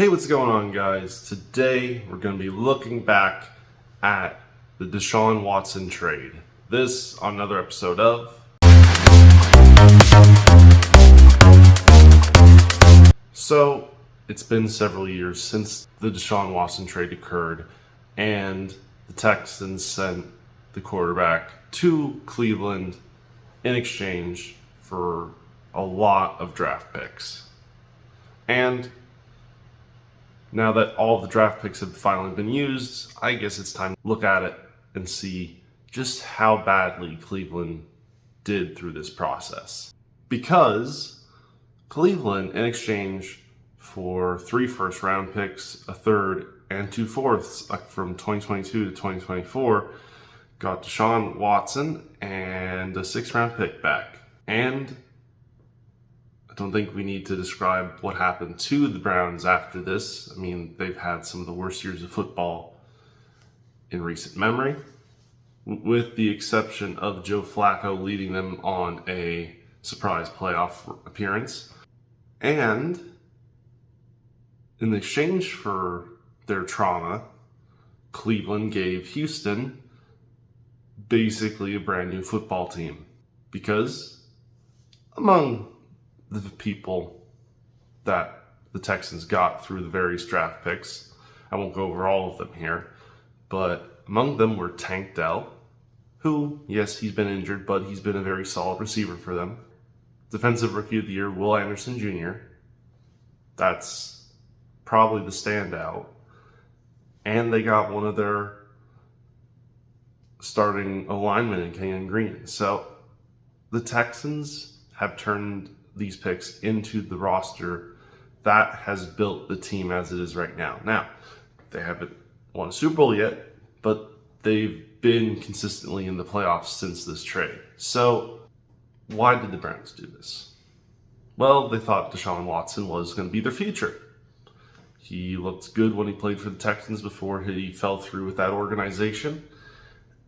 Hey, what's going on, guys? Today we're going to be looking back at the DeShaun Watson trade. This on another episode of So, it's been several years since the DeShaun Watson trade occurred, and the Texans sent the quarterback to Cleveland in exchange for a lot of draft picks. And now that all of the draft picks have finally been used, I guess it's time to look at it and see just how badly Cleveland did through this process. Because Cleveland, in exchange for 3 first-round picks, a third, and 2 fourths from 2022 to 2024, got DeShaun Watson and a 6th-round pick back. And I don't think we need to describe what happened to the Browns after this. I mean, they've had some of the worst years of football in recent memory, with the exception of Joe Flacco leading them on a surprise playoff appearance. And in exchange for their trauma, Cleveland gave Houston basically a brand new football team. Because among the people that the Texans got through the various draft picks, I won't go over all of them here, but among them were Tank Dell, who, yes, he's been injured, but he's been a very solid receiver for them. Defensive Rookie of the Year, Will Anderson Jr. That's probably the standout. And they got one of their starting alignment in Kenyon Green. So the Texans have turned these picks into the roster that has built the team as it is right now. Now, they haven't won a Super Bowl yet, but they've been consistently in the playoffs since this trade. So, why did the Browns do this? Well, they thought DeShaun Watson was going to be their future. He looked good when he played for the Texans before he fell through with that organization.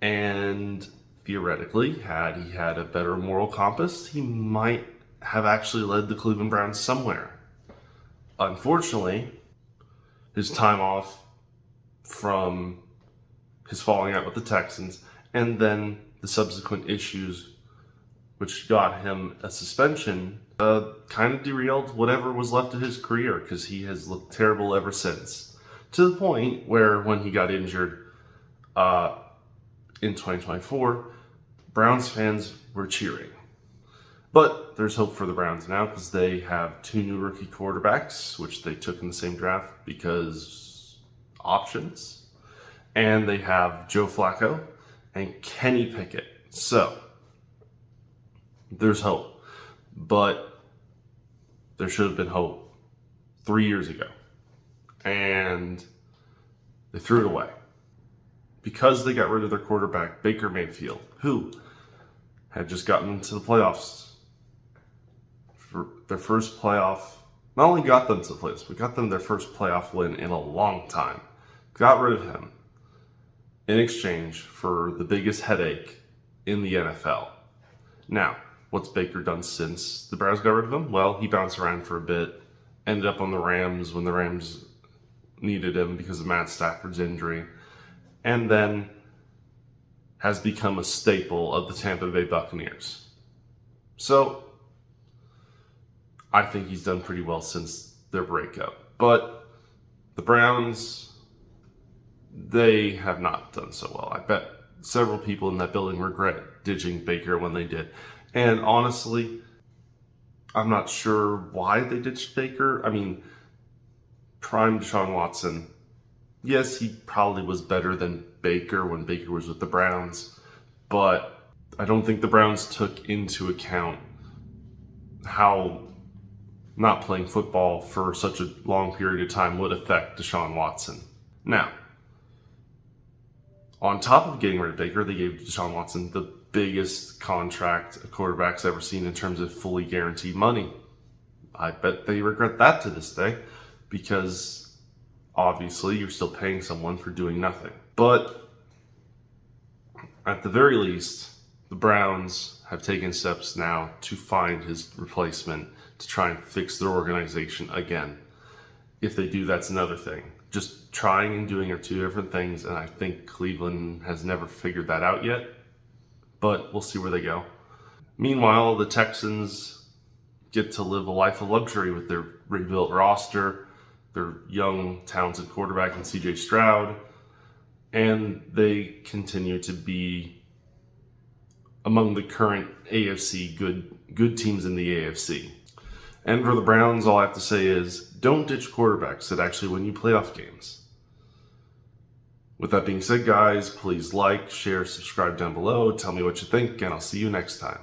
And theoretically, had he had a better moral compass, he might have actually led the Cleveland Browns somewhere. Unfortunately, his time off from his falling out with the Texans and then the subsequent issues which got him a suspension kind of derailed whatever was left of his career, because he has looked terrible ever since. To the point where when he got injured in 2024, Browns fans were cheering. But there's hope for the Browns now, because they have 2 new rookie quarterbacks, which they took in the same draft because options. And they have Joe Flacco and Kenny Pickett. So there's hope. But there should have been hope 3 years ago. And they threw it away. Because they got rid of their quarterback, Baker Mayfield, who had just gotten into the playoffs. For their first playoff, not only got them to the playoffs, but got them their first playoff win in a long time. Got rid of him in exchange for the biggest headache in the NFL. Now, what's Baker done since the Browns got rid of him? Well, he bounced around for a bit, ended up on the Rams when the Rams needed him because of Matt Stafford's injury, and then has become a staple of the Tampa Bay Buccaneers. So, I think he's done pretty well since their breakup. But the Browns, they have not done so well. I bet several people in that building regret ditching Baker when they did. And honestly, I'm not sure why they ditched Baker. I mean, prime DeShaun Watson, yes, he probably was better than Baker when Baker was with the Browns. But I don't think the Browns took into account how not playing football for such a long period of time would affect DeShaun Watson. Now, on top of getting rid of Baker, they gave DeShaun Watson the biggest contract a quarterback's ever seen in terms of fully guaranteed money. I bet they regret that to this day, because obviously you're still paying someone for doing nothing. But at the very least, the Browns have taken steps now to find his replacement, to try and fix their organization again. If they do, that's another thing. Just trying and doing are two different things, and I think Cleveland has never figured that out yet, but we'll see where they go. Meanwhile, the Texans get to live a life of luxury with their rebuilt roster, their young, talented quarterback in CJ Stroud, and they continue to be among the current AFC good teams in the AFC. And for the Browns, all I have to say is don't ditch quarterbacks that actually win you playoff games. With that being said, guys, please like, share, subscribe down below. Tell me what you think, and I'll see you next time.